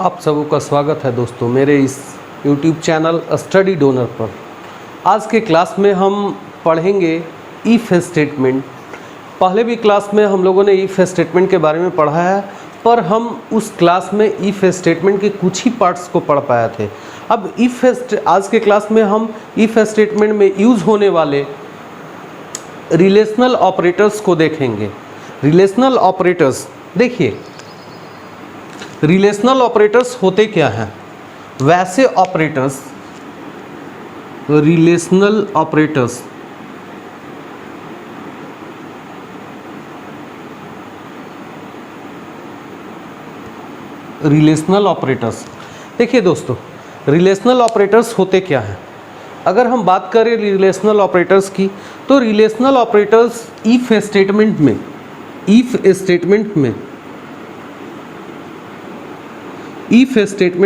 आप सबों का स्वागत है दोस्तों मेरे इस YouTube चैनल स्टडी डोनर पर। आज के क्लास में हम पढ़ेंगे इफ़ स्टेटमेंट। पहले भी क्लास में हम लोगों ने इफ़ स्टेटमेंट के बारे में पढ़ा है, पर हम उस क्लास में इफ़ स्टेटमेंट के कुछ ही पार्ट्स को पढ़ पाए थे। अब आज के क्लास में हम इफ़ स्टेटमेंट में यूज़ होने वाले रिलेशनल ऑपरेटर्स को देखेंगे। रिलेशनल ऑपरेटर्स, देखिए रिलेशनल ऑपरेटर्स होते क्या हैं। वैसे ऑपरेटर्स, रिलेशनल ऑपरेटर्स देखिए दोस्तों, रिलेशनल ऑपरेटर्स होते क्या हैं। अगर हम बात करें रिलेशनल ऑपरेटर्स की, तो रिलेशनल ऑपरेटर्स इफ स्टेटमेंट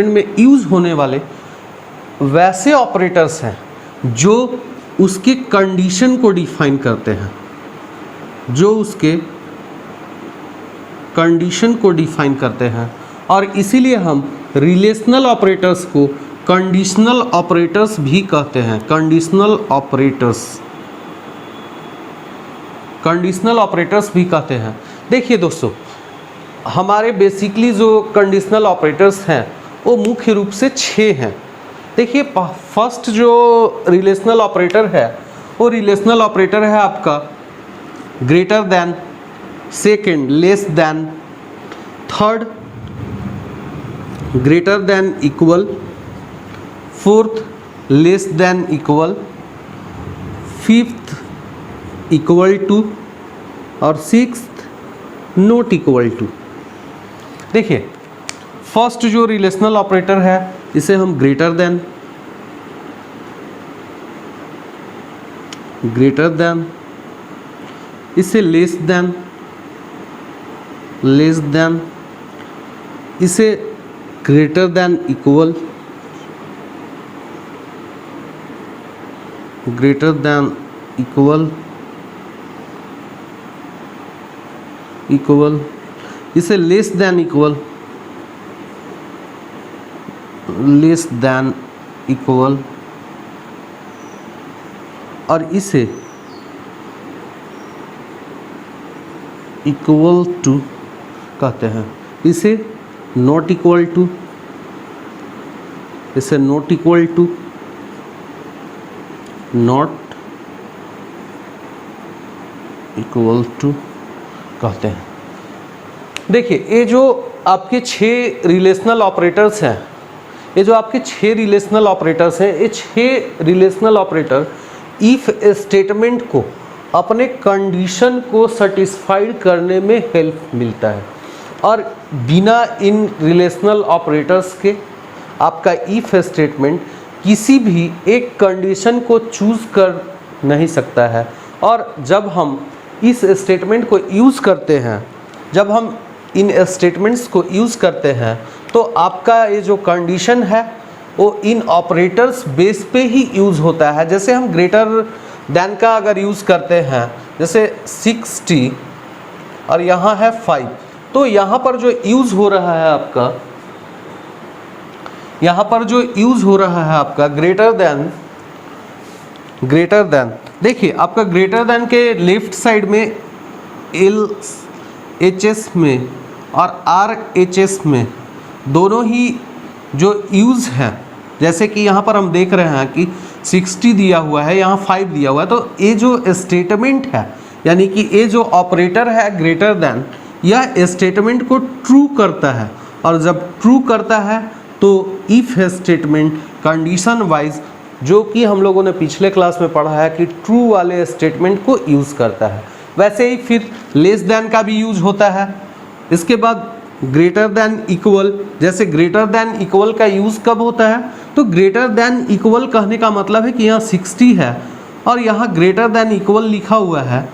में यूज होने वाले वैसे ऑपरेटर्स हैं जो उसके कंडीशन को डिफाइन करते हैं, और इसीलिए हम रिलेशनल ऑपरेटर्स को कंडीशनल ऑपरेटर्स भी कहते हैं। कंडीशनल ऑपरेटर्स भी कहते हैं। देखिए दोस्तों, हमारे बेसिकली जो कंडीशनल ऑपरेटर्स हैं वो मुख्य रूप से 6 हैं। देखिए, फर्स्ट जो रिलेशनल ऑपरेटर है वो रिलेशनल ऑपरेटर है आपका greater than, second less than, third greater than equal, fourth less than equal, fifth equal to और सिक्स्थ नॉट इक्वल टू। देखिए, फर्स्ट जो रिलेशनल ऑपरेटर है इसे हम ग्रेटर देन, इसे लेस देन, इसे ग्रेटर देन इक्वल, इसे लेस देन इक्वल, और इसे इक्वल टू कहते हैं। इसे नॉट इक्वल टू, कहते हैं। देखिए, ये जो आपके 6 रिलेशनल ऑपरेटर्स हैं, ये 6 रिलेशनल ऑपरेटर इफ स्टेटमेंट को अपने कंडीशन को सेटिस्फाइड करने में हेल्प मिलता है। और बिना इन रिलेशनल ऑपरेटर्स के आपका इफ स्टेटमेंट किसी भी एक कंडीशन को चूज़ कर नहीं सकता है। और जब हम इस स्टेटमेंट को यूज़ करते हैं, जब हम इन स्टेटमेंट्स को यूज़ करते हैं, तो आपका ये जो कंडीशन है वो इन ऑपरेटर्स बेस पे ही यूज़ होता है। जैसे हम ग्रेटर देन का अगर यूज़ करते हैं, जैसे 60 और यहाँ है 5, तो यहाँ पर जो यूज़ हो रहा है आपका, ग्रेटर देन। देखिए, आपका ग्रेटर देन के लेफ्ट साइड में LHS में और RHS में दोनों ही जो यूज़ है, जैसे कि यहाँ पर हम देख रहे हैं कि 60 दिया हुआ है, यहाँ 5 दिया हुआ है, तो ये जो स्टेटमेंट है, यानी कि ये जो ऑपरेटर है ग्रेटर देन, यह स्टेटमेंट को ट्रू करता है। और जब ट्रू करता है तो इफ स्टेटमेंट कंडीशन वाइज, जो कि हम लोगों ने पिछले क्लास में पढ़ा है कि ट्रू वाले स्टेटमेंट को यूज़ करता है। वैसे ही फिर लेस देन का भी यूज होता है। इसके बाद ग्रेटर देन इक्वल, जैसे ग्रेटर देन इक्वल का यूज़ कब होता है, तो ग्रेटर देन इक्वल कहने का मतलब है कि यहाँ 60 है और यहाँ ग्रेटर देन इक्वल लिखा हुआ है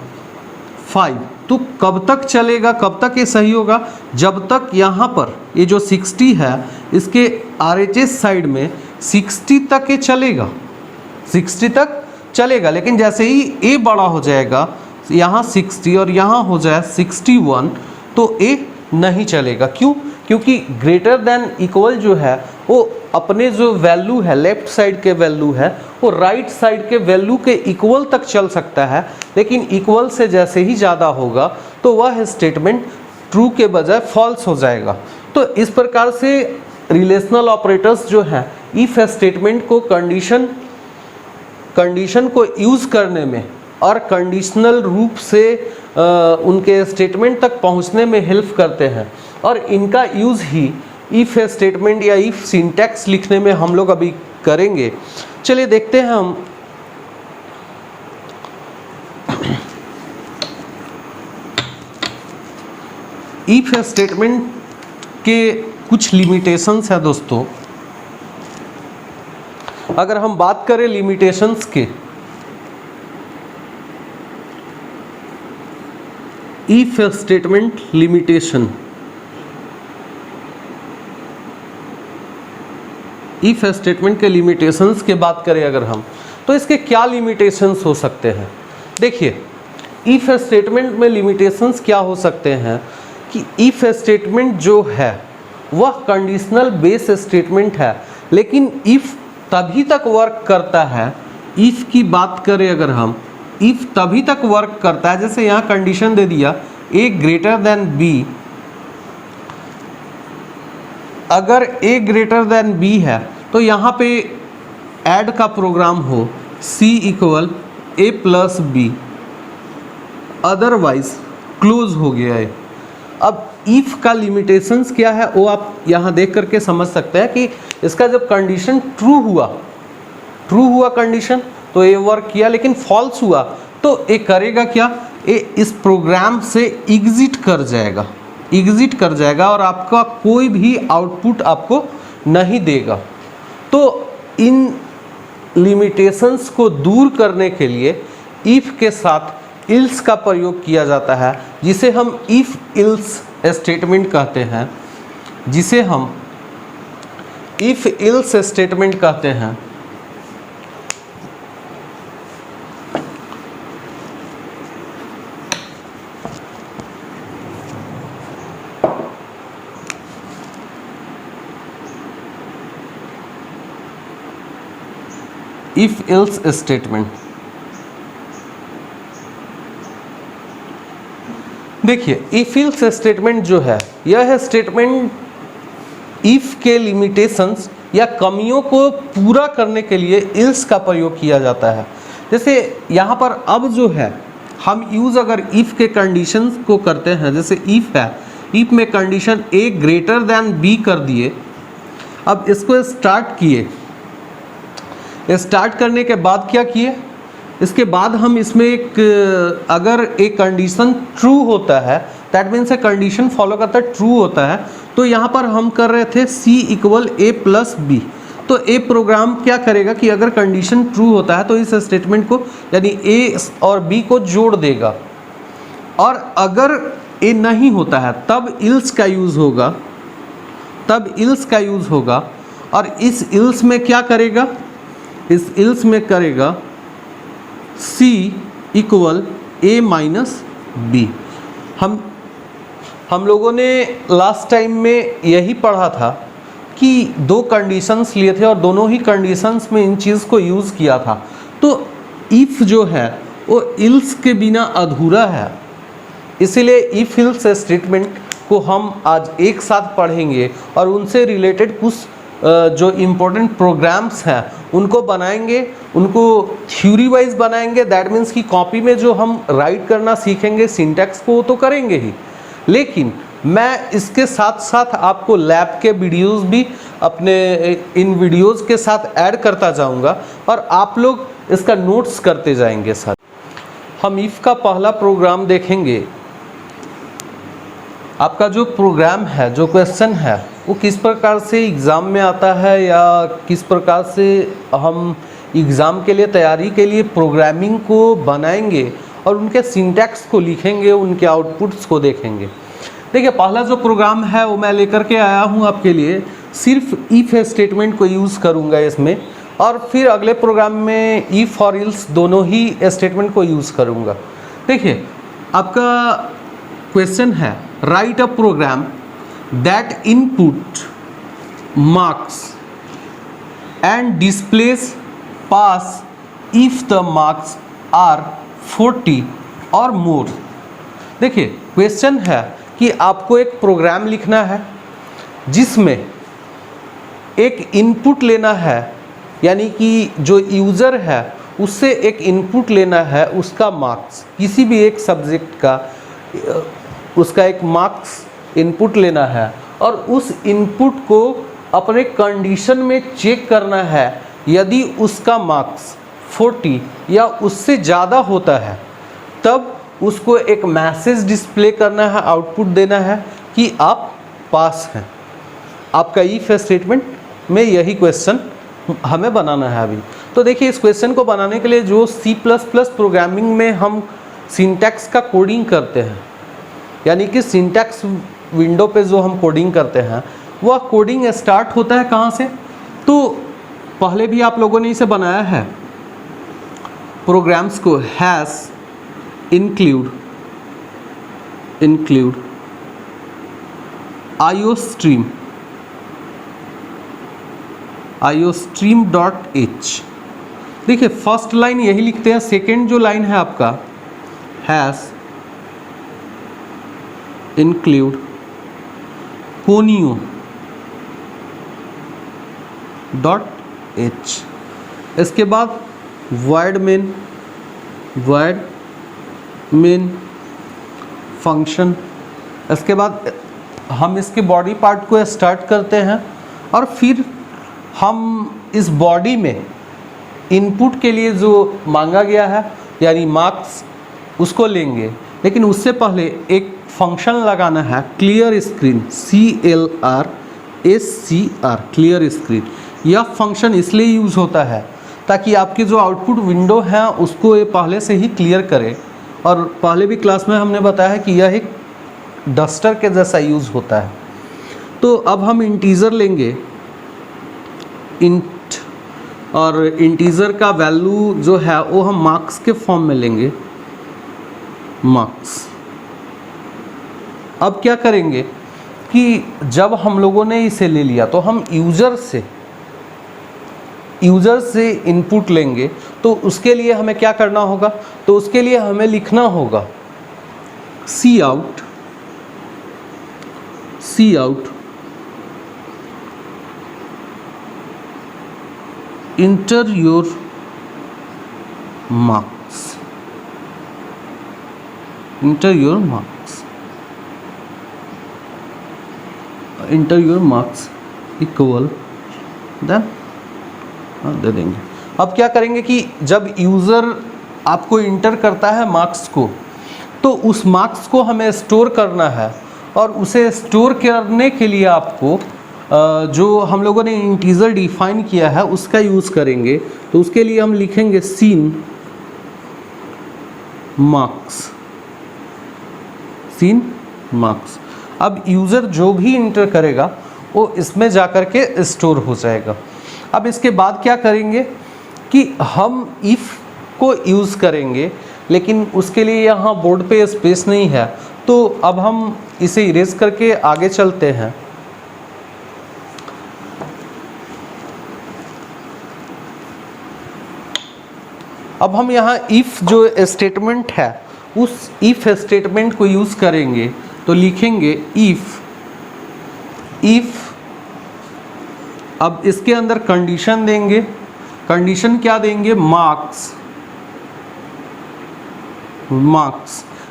5, तो कब तक चलेगा, कब तक ये सही होगा, जब तक यहाँ पर ये जो 60 है इसके RHS साइड में 60 तक ये चलेगा, 60 तक चलेगा। लेकिन जैसे ही ए बड़ा हो जाएगा, यहाँ 60 और यहाँ हो जाए 61, तो ए नहीं चलेगा। क्यों? क्योंकि ग्रेटर देन इक्वल जो है वो अपने जो वैल्यू है, लेफ्ट साइड के वैल्यू है, वो राइट साइड के वैल्यू के इक्वल तक चल सकता है, लेकिन इक्वल से जैसे ही ज़्यादा होगा तो वह स्टेटमेंट ट्रू के बजाय फॉल्स हो जाएगा। तो इस प्रकार से रिलेशनल ऑपरेटर्स जो हैं इफ स्टेटमेंट को कंडीशन को यूज़ करने में और कंडीशनल रूप से उनके स्टेटमेंट तक पहुंचने में हेल्प करते हैं, और इनका यूज़ ही इफ स्टेटमेंट या इफ सिंटैक्स लिखने में हम लोग अभी करेंगे। चलिए देखते हैं हम इफ स्टेटमेंट के कुछ लिमिटेशंस है दोस्तों। अगर हम बात करें लिमिटेशंस के, if statement limitation, if statement के लिमिटेशंस की बात करें अगर हम, तो इसके क्या लिमिटेशंस हो सकते हैं। देखिए इफ स्टेटमेंट में लिमिटेशंस क्या हो सकते हैं कि इफ स्टेटमेंट जो है वह कंडीशनल बेस स्टेटमेंट है, लेकिन इफ तभी तक वर्क करता है, इफ की बात करें अगर हम, इफ तभी तक वर्क करता है, जैसे यहाँ कंडीशन दे दिया a ग्रेटर देन b, अगर a ग्रेटर देन b है तो यहाँ पे ऐड का प्रोग्राम हो c equal a plus b, otherwise close हो गया है। अब इफ का लिमिटेशंस क्या है वो आप यहाँ देख करके समझ सकते हैं कि इसका जब कंडीशन ट्रू हुआ कंडीशन तो ये वर्क किया, लेकिन फॉल्स हुआ तो ये करेगा क्या, ये इस प्रोग्राम से एग्जिट कर जाएगा और आपका कोई भी आउटपुट आपको नहीं देगा। तो इन लिमिटेशंस को दूर करने के लिए इफ के साथ इल्स का प्रयोग किया जाता है, जिसे हम इफ इल्स स्टेटमेंट कहते हैं, जिसे हम इफ इल्स स्टेटमेंट कहते हैं। इफ इल्स स्टेटमेंट, देखिए इफ इल्स स्टेटमेंट जो है यह स्टेटमेंट इफ के लिमिटेशंस या कमियों को पूरा करने के लिए इल्स का प्रयोग किया जाता है। जैसे यहाँ पर अब जो है हम यूज अगर इफ के कंडीशंस को करते हैं, जैसे इफ है, इफ में condition a greater than b कर दिए। अब इसको स्टार्ट किए, स्टार्ट करने के बाद क्या किए, इसके बाद हम इसमें अगर एक कंडीशन ट्रू होता है, that means a condition follow करता है ट्रू होता है, तो यहाँ पर हम कर रहे थे c equal a plus B. तो ए प्रोग्राम क्या करेगा कि अगर कंडीशन ट्रू होता है तो इस स्टेटमेंट को यानी a और b को जोड़ देगा, और अगर a नहीं होता है तब इल्स का यूज़ होगा, और इस इल्स में क्या करेगा, इस इल्स में करेगा c equal a minus B. हम लोगों ने लास्ट टाइम में यही पढ़ा था कि दो कंडीशंस लिए थे और दोनों ही कंडीशंस में इन चीज़ को यूज़ किया था। तो इफ़ जो है वो इल्स के बिना अधूरा है, इसीलिए इफ इल्स स्टेटमेंट को हम आज एक साथ पढ़ेंगे और उनसे रिलेटेड कुछ जो इम्पोर्टेंट प्रोग्राम्स हैं उनको बनाएंगे, उनको थ्योरी वाइज बनाएंगे। दैट मीन्स कि कॉपी में जो हम राइट करना सीखेंगे सिंटैक्स को वो तो करेंगे ही, लेकिन मैं इसके साथ साथ आपको लैब के वीडियोस भी अपने इन वीडियोस के साथ ऐड करता जाऊंगा और आप लोग इसका नोट्स करते जाएंगे साथ। हम इफ का पहला प्रोग्राम देखेंगे। आपका जो प्रोग्राम है, जो क्वेश्चन है, वो किस प्रकार से एग्ज़ाम में आता है या किस प्रकार से हम एग्ज़ाम के लिए तैयारी के लिए प्रोग्रामिंग को बनाएंगे और उनके सिंटैक्स को लिखेंगे, उनके आउटपुट्स को देखेंगे। देखिए पहला जो प्रोग्राम है वो मैं लेकर के आया हूँ आपके लिए, सिर्फ इफ स्टेटमेंट को यूज़ करूँगा इसमें, और फिर अगले प्रोग्राम में इफ और इल्स दोनों ही स्टेटमेंट को यूज़ करूँगा। देखिए आपका क्वेश्चन है write a program that input marks and displays pass if the marks are 40 और मोर। देखिए क्वेश्चन है कि आपको एक प्रोग्राम लिखना है जिसमें एक इनपुट लेना है, यानी कि जो यूज़र है उससे एक इनपुट लेना है, उसका मार्क्स, किसी भी एक सब्जेक्ट का उसका एक मार्क्स इनपुट लेना है और उस इनपुट को अपने कंडीशन में चेक करना है। यदि उसका मार्क्स 40 या उससे ज़्यादा होता है तब उसको एक मैसेज डिस्प्ले करना है, आउटपुट देना है कि आप पास हैं। आपका इफ स्टेटमेंट में यही क्वेश्चन हमें बनाना है अभी। तो देखिए इस क्वेश्चन को बनाने के लिए जो C++ प्रोग्रामिंग में हम सिंटैक्स का कोडिंग करते हैं, यानी कि सिंटैक्स विंडो पे जो हम कोडिंग करते हैं वह कोडिंग स्टार्ट होता है कहाँ से? तो पहले भी आप लोगों ने इसे बनाया है, प्रोग्राम्स को हैश इंक्लूड iostream.h। देखिए फर्स्ट लाइन यही लिखते हैं, सेकेंड जो लाइन है आपका हैश इंक्लूड conio.h। इसके बाद void main फंक्शन। इसके बाद हम इसके बॉडी पार्ट को स्टार्ट करते हैं और फिर हम इस बॉडी में इनपुट के लिए जो मांगा गया है यानी मार्क्स उसको लेंगे, लेकिन उससे पहले एक फंक्शन लगाना है clear screen, CLRSCR clear screen. यह फंक्शन इसलिए यूज़ होता है ताकि आपकी जो आउटपुट विंडो है उसको ये पहले से ही क्लियर करे। और पहले भी क्लास में हमने बताया है कि यह एक डस्टर के जैसा यूज़ होता है। तो अब हम इंटीजर लेंगे इंट, और इंटीजर का वैल्यू जो है वो हम मार्क्स के फॉर्म में लेंगे, मार्क्स। अब क्या करेंगे कि जब हम लोगों ने इसे ले लिया तो हम यूज़र से इनपुट लेंगे, तो उसके लिए हमें क्या करना होगा? तो उसके लिए हमें लिखना होगा cout enter your marks equal then दे देंगे। अब क्या करेंगे कि जब यूज़र आपको इंटर करता है मार्क्स को, तो उस मार्क्स को हमें स्टोर करना है और उसे स्टोर करने के लिए आपको जो हम लोगों ने इंटीजर डिफाइन किया है उसका यूज़ करेंगे। तो उसके लिए हम लिखेंगे sin मार्क्स। अब यूज़र जो भी इंटर करेगा वो इसमें जाकर के स्टोर हो जाएगा। अब इसके बाद क्या करेंगे कि हम इफ़ को यूज़ करेंगे, लेकिन उसके लिए यहाँ बोर्ड पे स्पेस नहीं है, तो अब हम इसे इरेज करके आगे चलते हैं। अब हम यहाँ इफ़ जो स्टेटमेंट है उस इफ़ स्टेटमेंट को यूज़ करेंगे। तो लिखेंगे इफ़ अब इसके अंदर कंडीशन देंगे। कंडीशन क्या देंगे? मार्क्स।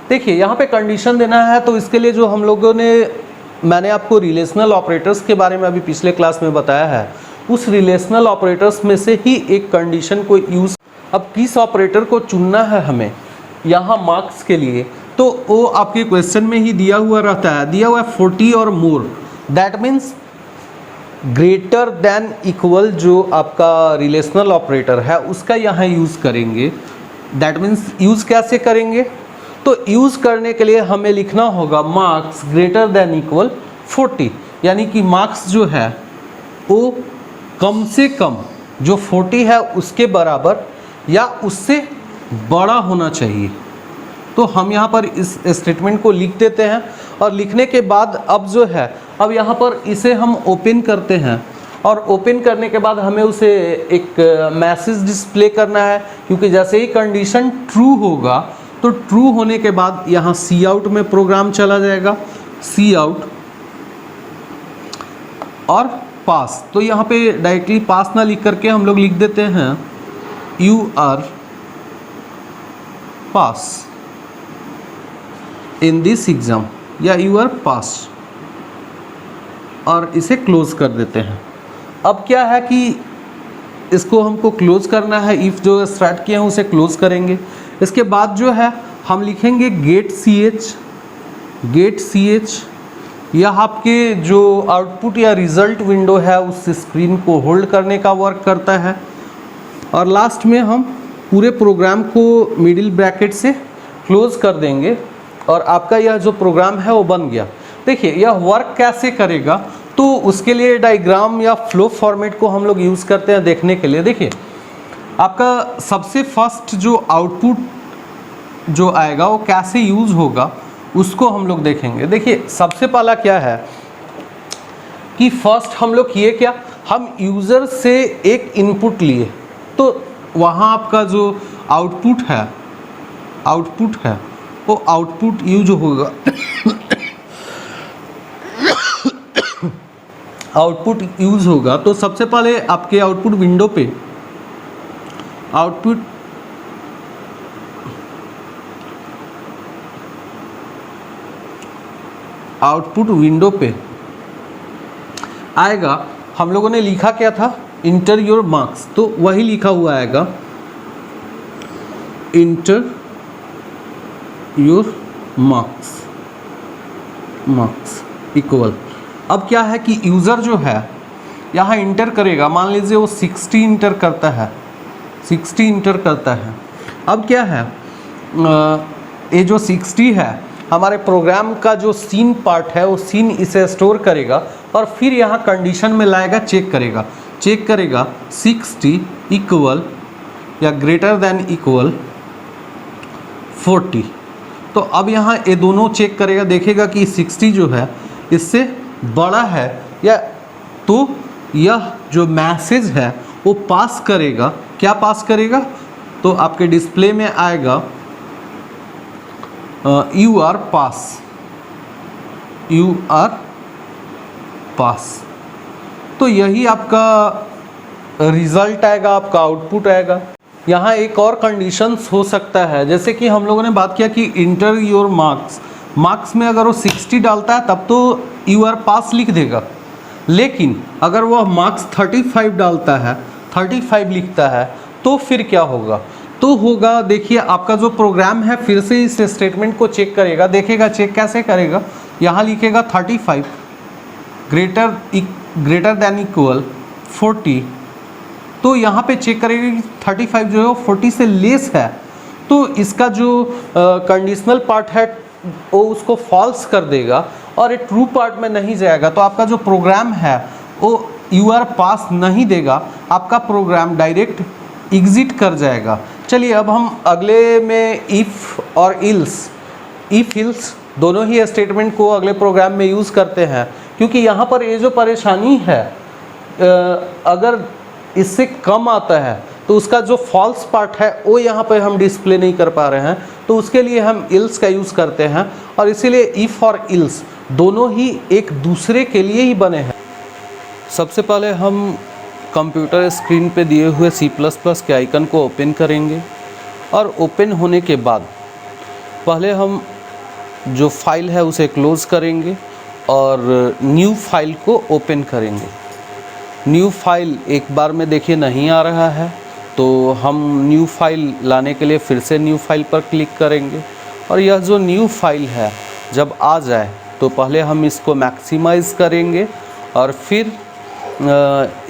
देखिए यहाँ पे कंडीशन देना है, तो इसके लिए जो हम लोगों ने, मैंने आपको रिलेशनल ऑपरेटर्स के बारे में अभी पिछले क्लास में बताया है, उस रिलेशनल ऑपरेटर्स में से ही एक कंडीशन को यूज़। अब किस ऑपरेटर को चुनना है हमें यहाँ मार्क्स के लिए, तो वो आपके क्वेश्चन में ही दिया हुआ रहता है, दिया हुआ है 40 और more. That means greater than equal जो आपका रिलेशनल ऑपरेटर है उसका यहाँ यूज़ करेंगे। दैट मीन्स यूज़ कैसे करेंगे? तो यूज़ करने के लिए हमें लिखना होगा मार्क्स ग्रेटर देन इक्वल 40, यानी कि मार्क्स जो है वो कम से कम जो 40 है उसके बराबर या उससे बड़ा होना चाहिए। तो हम यहाँ पर इस स्टेटमेंट को लिख देते हैं और लिखने के बाद अब जो है अब यहाँ पर इसे हम ओपन करते हैं और ओपन करने के बाद हमें उसे एक मैसेज डिस्प्ले करना है, क्योंकि जैसे ही कंडीशन ट्रू होगा तो ट्रू होने के बाद यहाँ सी आउट में प्रोग्राम चला जाएगा, सी आउट और पास। तो यहाँ पे डायरेक्टली पास ना लिख करके हम लोग लिख देते हैं you are pass in this exam, या यू आर पास, और इसे क्लोज कर देते हैं। अब क्या है कि इसको हमको क्लोज करना है, इफ़ जो स्टार्ट किए हैं उसे क्लोज करेंगे। इसके बाद जो है हम लिखेंगे गेट सी एच, यह आपके जो आउटपुट या रिज़ल्ट विंडो है उस स्क्रीन को होल्ड करने का वर्क करता है। और लास्ट में हम पूरे प्रोग्राम को मिडिल ब्रैकेट से क्लोज कर देंगे और आपका यह जो प्रोग्राम है वो बन गया। देखिए यह वर्क कैसे करेगा, तो उसके लिए डायग्राम या फ्लो फॉर्मेट को हम लोग यूज़ करते हैं देखने के लिए। देखिए आपका सबसे फर्स्ट जो आउटपुट जो आएगा वो कैसे यूज़ होगा उसको हम लोग देखेंगे। देखिए सबसे पहला क्या है कि फर्स्ट हम लोग किए क्या, हम यूज़र से एक इनपुट लिए, तो वहाँ आपका जो आउटपुट है वो आउटपुट यूज होगा आउटपुट यूज होगा। तो सबसे पहले आपके आउटपुट विंडो पे आउटपुट विंडो पे आएगा। हम लोगों ने लिखा क्या था, इंटर योर मार्क्स, तो वही लिखा हुआ आएगा इंटर योर मार्क्स इक्वल। अब क्या है कि यूज़र जो है यहाँ इंटर करेगा, मान लीजिए वो 60 इंटर करता है, 60 इंटर करता है। अब क्या है, ये जो 60 है हमारे प्रोग्राम का जो सीन पार्ट है वो सीन इसे स्टोर करेगा और फिर यहाँ कंडीशन में लाएगा, चेक करेगा 60 इक्वल या ग्रेटर देन इक्वल 40। तो अब यहाँ ये दोनों चेक करेगा, देखेगा कि 60 जो है इससे बड़ा है या, तो यह जो मैसेज है वो पास करेगा। क्या पास करेगा, तो आपके डिस्प्ले में आएगा यू आर पास। तो यही आपका रिजल्ट आएगा, आपका आउटपुट आएगा। यहाँ एक और कंडीशंस हो सकता है, जैसे कि हम लोगों ने बात किया कि इंटर योर मार्क्स में अगर वो 60 डालता है तब तो यू आर पास लिख देगा, लेकिन अगर वह मार्क्स 35 डालता है, 35 लिखता है, तो फिर क्या होगा, तो होगा देखिए आपका जो प्रोग्राम है फिर से इस स्टेटमेंट को चेक करेगा, देखेगा चेक कैसे करेगा, यहाँ लिखेगा 35 ग्रेटर देन इक्वल 40। तो यहाँ पे चेक करेगा कि 35 जो है वो 40 से लेस है, तो इसका जो कंडीशनल पार्ट है वो उसको फॉल्स कर देगा और ये ट्रू पार्ट में नहीं जाएगा। तो आपका जो प्रोग्राम है वो यू आर पास नहीं देगा, आपका प्रोग्राम डायरेक्ट एग्जिट कर जाएगा। चलिए अब हम अगले में इफ़ और इल्स दोनों ही स्टेटमेंट को अगले प्रोग्राम में यूज़ करते हैं, क्योंकि यहाँ पर ये जो परेशानी है अगर इससे कम आता है तो उसका जो फॉल्स पार्ट है वो यहाँ पे हम डिस्प्ले नहीं कर पा रहे हैं, तो उसके लिए हम इल्स का यूज़ करते हैं। और इसीलिए इफ़ और इल्स दोनों ही एक दूसरे के लिए ही बने हैं। सबसे पहले हम कंप्यूटर स्क्रीन पे दिए हुए C++ के आइकन को ओपन करेंगे और ओपन होने के बाद पहले हम जो फाइल है उसे क्लोज़ करेंगे और न्यू फाइल को ओपन करेंगे। न्यू फाइल एक बार में देखिए नहीं आ रहा है, तो हम न्यू फाइल लाने के लिए फिर से न्यू फाइल पर क्लिक करेंगे और यह जो न्यू फाइल है जब आ जाए तो पहले हम इसको मैक्सिमाइज़ करेंगे और फिर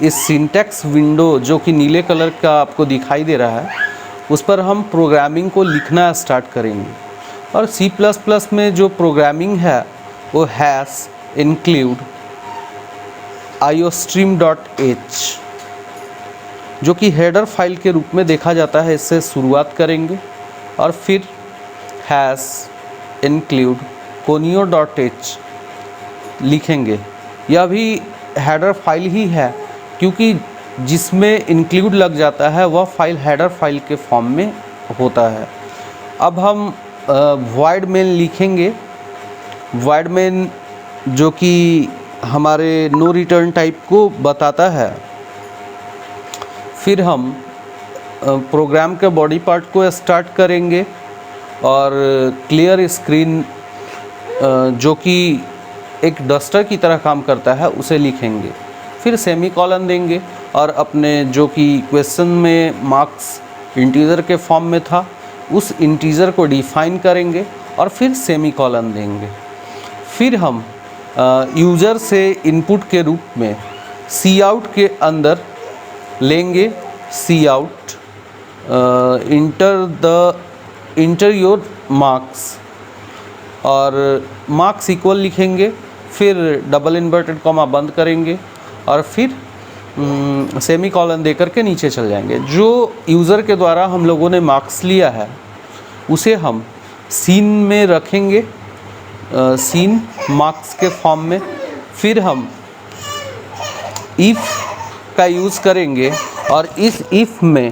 इस सिंटैक्स विंडो जो कि नीले कलर का आपको दिखाई दे रहा है उस पर हम प्रोग्रामिंग को लिखना स्टार्ट करेंगे। और C++ में जो प्रोग्रामिंग है वो हैश इंक्लूड iostream.h जो कि हेडर फाइल के रूप में देखा जाता है, इससे शुरुआत करेंगे और फिर हैश इंक्लूड conio.h लिखेंगे यह भी हेडर फाइल ही है, क्योंकि जिसमें इंक्लूड लग जाता है वह फाइल हेडर फाइल के फॉर्म में होता है। अब हम वॉइड मेन लिखेंगे। वॉइड मेन जो कि हमारे नो रिटर्न टाइप को बताता है। फिर हम प्रोग्राम के बॉडी पार्ट को स्टार्ट करेंगे और क्लियर स्क्रीन जो कि एक डस्टर की तरह काम करता है उसे लिखेंगे। फिर सेमी कॉलन देंगे और अपने जो कि क्वेश्चन में मार्क्स इंटीजर के फॉर्म में था उस इंटीजर को डिफाइन करेंगे और फिर सेमी कॉलन देंगे। फिर हम यूज़र से इनपुट के रूप में सी आउट के अंदर लेंगे सी आउट इंटर योर मार्क्स और मार्क्स इक्वल लिखेंगे। फिर डबल इन्वर्टेड कॉमा बंद करेंगे और फिर सेमी कॉलन दे करके नीचे चल जाएंगे। जो यूज़र के द्वारा हम लोगों ने मार्क्स लिया है उसे हम सीन में रखेंगे, सीन मार्क्स के फॉर्म में। फिर हम इफ़ का यूज़ करेंगे और इस इफ़ में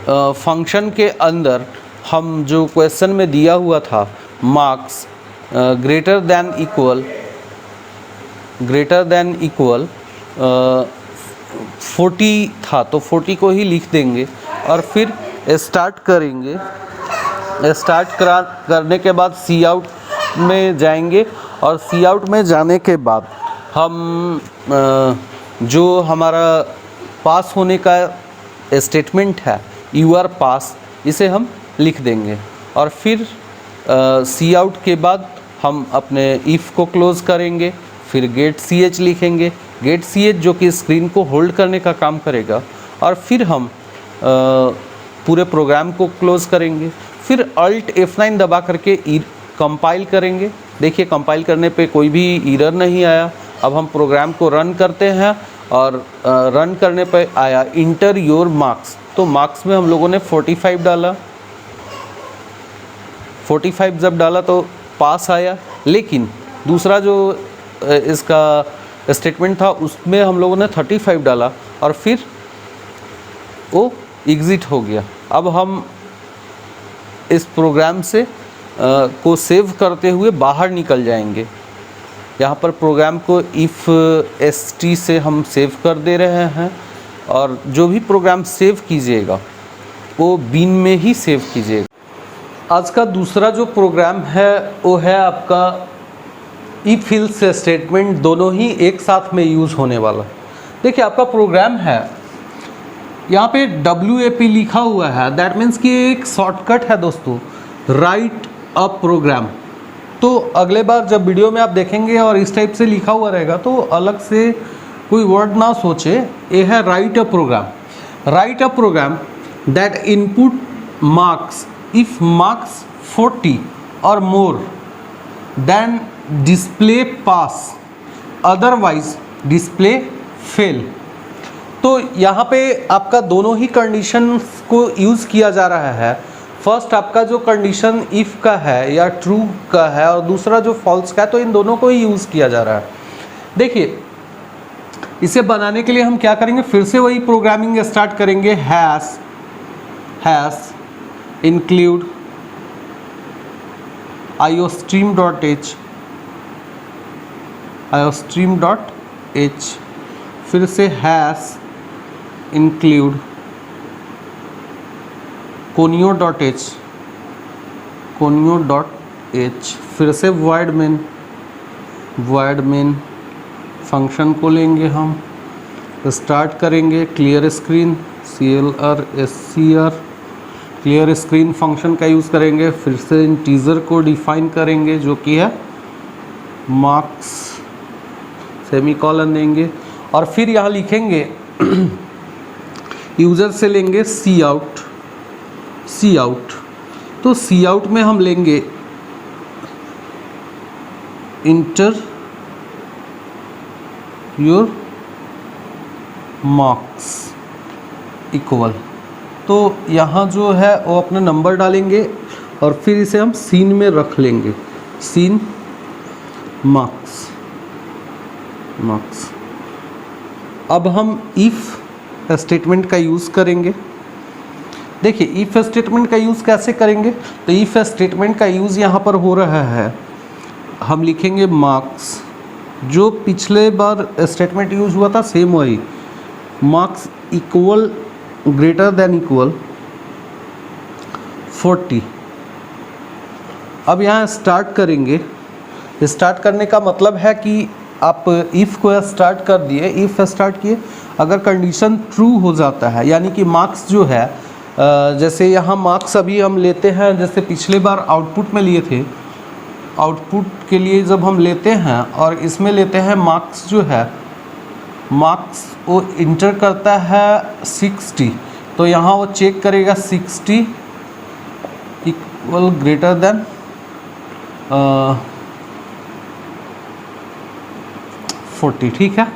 फंक्शन के अंदर हम जो क्वेश्चन में दिया हुआ था मार्क्स ग्रेटर देन इक्वल 40 था तो 40 को ही लिख देंगे और फिर स्टार्ट करेंगे। स्टार्ट करने के बाद सी आउट में जाएंगे और सी आउट में जाने के बाद हम जो हमारा पास होने का स्टेटमेंट है यू आर पास, इसे हम लिख देंगे और फिर सी आउट के बाद हम अपने इफ़ को क्लोज़ करेंगे। फिर गेट सी एच लिखेंगे, गेट सी एच जो कि स्क्रीन को होल्ड करने का काम करेगा और फिर हम पूरे प्रोग्राम को क्लोज़ करेंगे। फिर अल्ट F9 दबा करके कंपाइल करेंगे। देखिए कंपाइल करने पे कोई भी एरर नहीं आया। अब हम प्रोग्राम को रन करते हैं और रन करने पे आया इंटर योर मार्क्स। तो मार्क्स में हम लोगों ने 45 डाला, 45 जब डाला तो पास आया। लेकिन दूसरा जो इसका स्टेटमेंट था उसमें हम लोगों ने 35 डाला और फिर वो एग्ज़िट हो गया। अब हम इस प्रोग्राम से को सेव करते हुए बाहर निकल जाएंगे। यहाँ पर प्रोग्राम को इफ़ st से हम सेव कर दे रहे हैं और जो भी प्रोग्राम सेव कीजिएगा वो बीन में ही सेव कीजिएगा। आज का दूसरा जो प्रोग्राम है वो है आपका इफ एल्स स्टेटमेंट, दोनों ही एक साथ में यूज़ होने वाला। देखिए आपका प्रोग्राम है, यहाँ पे WAP लिखा हुआ है, दैट मीन्स कि एक शॉर्टकट है दोस्तों, राइट अ प्रोग्राम। तो अगले बार जब वीडियो में आप देखेंगे और इस टाइप से लिखा हुआ रहेगा तो अलग से कोई वर्ड ना सोचे, ये है write a program. Write a program that input marks if marks 40 और more then display pass, otherwise display fail. तो यहाँ पे आपका दोनों ही कंडीशंस को यूज़ किया जा रहा है। फर्स्ट आपका जो कंडीशन इफ़ का है या ट्रू का है और दूसरा जो फॉल्स का है, तो इन दोनों को ही यूज़ किया जा रहा है। देखिए इसे बनाने के लिए हम क्या करेंगे, फिर से वही प्रोग्रामिंग स्टार्ट करेंगे। हैश इंक्लूड iostream.h, फिर से हैश इंक्लूड conio.h, फिर से void main फंक्शन को लेंगे हम, स्टार्ट करेंगे clear screen CLR clear screen function का यूज़ करेंगे। फिर से इंटीजर को डिफाइन करेंगे जो कि है मार्क्स, सेमीकॉलन देंगे और फिर यहाँ लिखेंगे यूज़र से लेंगे सी आउट। तो सी आउट में हम लेंगे इंटर योर मार्क्स इक्वल। तो यहाँ जो है वो अपना नंबर डालेंगे और फिर इसे हम सीन में रख लेंगे, सीन मार्क्स मार्क्स। अब हम इफ़ स्टेटमेंट का यूज़ करेंगे। देखिए इफ़ स्टेटमेंट का यूज़ कैसे करेंगे, तो इफ़ स्टेटमेंट का यूज़ यहाँ पर हो रहा है, हम लिखेंगे मार्क्स, जो पिछले बार स्टेटमेंट यूज हुआ था सेम वही, marks equal greater than equal 40। अब यहाँ स्टार्ट करेंगे। स्टार्ट करने का मतलब है कि आप इफ़ को स्टार्ट कर दिए, इफ़ स्टार्ट किए, अगर कंडीशन ट्रू हो जाता है, यानी कि मार्क्स जो है, जैसे यहाँ मार्क्स अभी हम लेते हैं, जैसे पिछले बार आउटपुट में लिए थे, आउटपुट के लिए जब हम लेते हैं और इसमें लेते हैं मार्क्स, जो है मार्क्स वो इंटर करता है 60, तो यहाँ वो चेक करेगा 60 इक्वल ग्रेटर देन 40, ठीक है।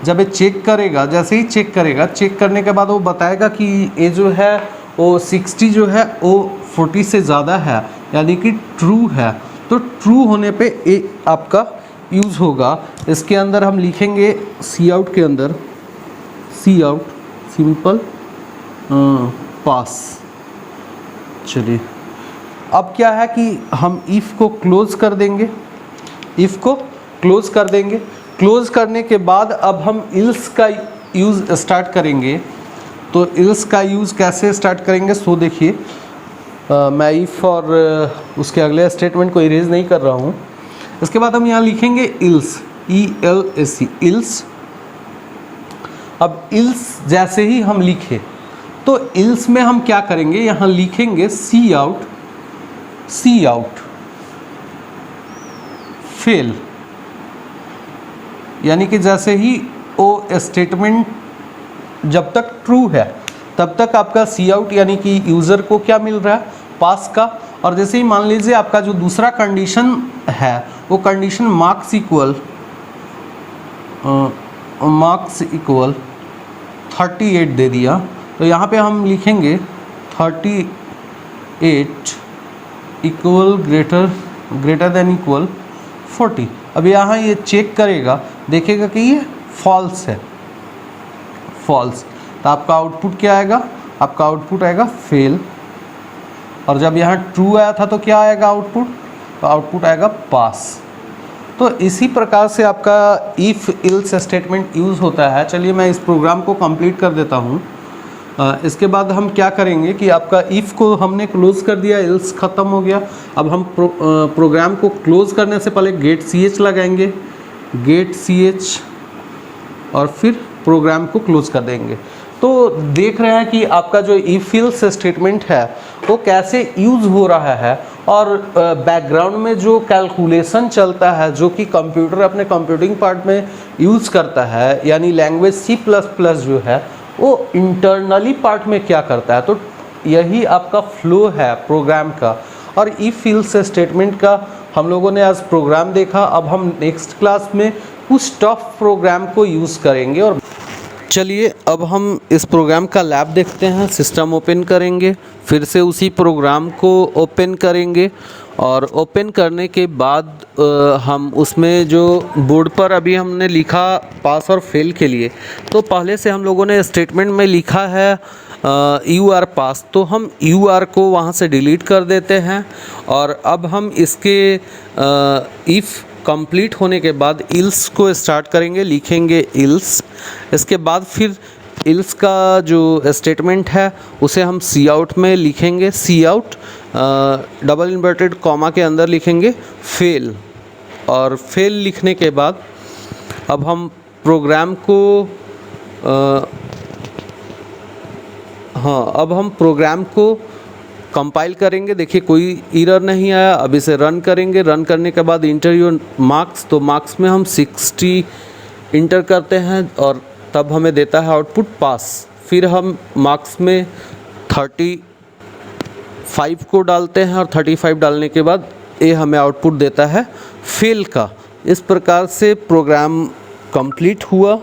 जब ये चेक करेगा, जैसे ही चेक करेगा, चेक करने के बाद वो बताएगा कि ये जो है वो 60 जो है वो 40 से ज़्यादा है, यानी कि ट्रू है। तो ट्रू होने पे ये आपका यूज़ होगा। इसके अंदर हम लिखेंगे सी आउट के अंदर, सी आउट सिंपल पास। चलिए अब क्या है कि हम इफ़ को क्लोज़ कर देंगे, इफ़ को क्लोज़ कर देंगे। क्लोज़ करने के बाद अब हम इल्स का यूज़ स्टार्ट करेंगे। तो इल्स का यूज़ कैसे स्टार्ट करेंगे, सो देखिए, मैं इफ़ और उसके अगले स्टेटमेंट को इरेज नहीं कर रहा हूँ। इसके बाद हम यहाँ लिखेंगे इल्स, ELSE, इल्स। अब इल्स जैसे ही हम लिखे तो इल्स में हम क्या करेंगे, यहाँ लिखेंगे सी आउट, सी आउट फेल, यानी कि जैसे ही वो स्टेटमेंट जब तक ट्रू है तब तक आपका सी आउट, यानी कि यूज़र को क्या मिल रहा है, पास का। और जैसे ही मान लीजिए आपका जो दूसरा कंडीशन है वो कंडीशन मार्क्स इक्वल 38 दे दिया, तो यहाँ पे हम लिखेंगे 38 इक्वल ग्रेटर देन इक्वल 40। अब यहाँ ये चेक करेगा, देखेगा कि ये फॉल्स है, फॉल्स, तो आपका आउटपुट क्या आएगा, आपका आउटपुट आएगा फेल। और जब यहाँ ट्रू आया था तो क्या आएगा आउटपुट, तो आउटपुट आएगा पास। तो इसी प्रकार से आपका इफ़ इल्स स्टेटमेंट यूज़ होता है। चलिए मैं इस प्रोग्राम को कंप्लीट कर देता हूँ। इसके बाद हम क्या करेंगे कि आपका इफ़ को हमने क्लोज़ कर दिया, इल्स ख़त्म हो गया। अब हम प्रोग्राम को क्लोज़ करने से पहले गेट CH लगाएंगे, गेट CH, और फिर प्रोग्राम को क्लोज़ कर देंगे। तो देख रहे हैं कि आपका जो इफ इल्स स्टेटमेंट है वो कैसे यूज़ हो रहा है, और बैकग्राउंड में जो कैलकुलेशन चलता है, जो कि कंप्यूटर अपने कंप्यूटिंग पार्ट में यूज़ करता है, यानी लैंग्वेज C++ जो है वो इंटरनली पार्ट में क्या करता है। तो यही आपका फ्लो है प्रोग्राम का। और इफ इल्स स्टेटमेंट का हम लोगों ने आज प्रोग्राम देखा। अब हम नेक्स्ट क्लास में कुछ टफ प्रोग्राम को यूज़ करेंगे। और चलिए अब हम इस प्रोग्राम का लैब देखते हैं। सिस्टम ओपन करेंगे, फिर से उसी प्रोग्राम को ओपन करेंगे, और ओपन करने के बाद हम उसमें जो बोर्ड पर अभी हमने लिखा पास और फेल के लिए, तो पहले से हम लोगों ने स्टेटमेंट में लिखा है UR पास, तो हम UR को वहाँ से डिलीट कर देते हैं। और अब हम इसके इफ़ कंप्लीट होने के बाद इल्स को स्टार्ट करेंगे, लिखेंगे इल्स। इसके बाद फिर इल्स का जो स्टेटमेंट है उसे हम सी आउट में लिखेंगे, सी आउट डबल इन्वर्टेड कॉमा के अंदर लिखेंगे फेल। और फेल लिखने के बाद अब हम प्रोग्राम को अब हम प्रोग्राम को कंपाइल करेंगे। देखिए कोई एरर नहीं आया। अब इसे रन करेंगे। रन करने के बाद इंटर योर मार्क्स, तो मार्क्स में हम 60 इंटर करते हैं और तब हमें देता है आउटपुट पास। फिर हम मार्क्स में 35 को डालते हैं और 35 डालने के बाद ये हमें आउटपुट देता है फेल का। इस प्रकार से प्रोग्राम कंप्लीट हुआ।